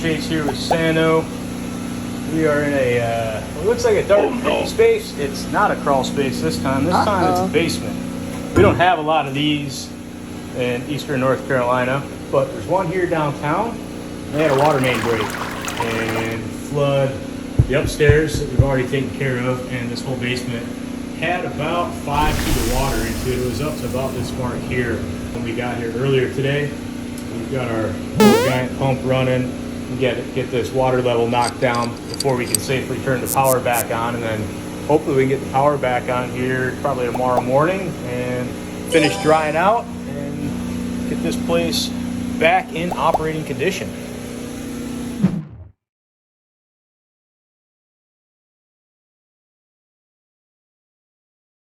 Chase here with Sano. We are in a, what looks like a dark space. It's not a crawl space this time. This time it's a basement. We don't have a lot of these in eastern North Carolina, but there's one here downtown. They had a water main break and flood the upstairs that we've already taken care of, and this whole basement had about 5 feet of water into it. It was up to about this mark here when we got here earlier today. We've got our little giant pump running. We get this water level knocked down before we can safely turn the power back on, and then hopefully we can get the power back on here probably tomorrow morning and finish drying out and get this place back in operating condition.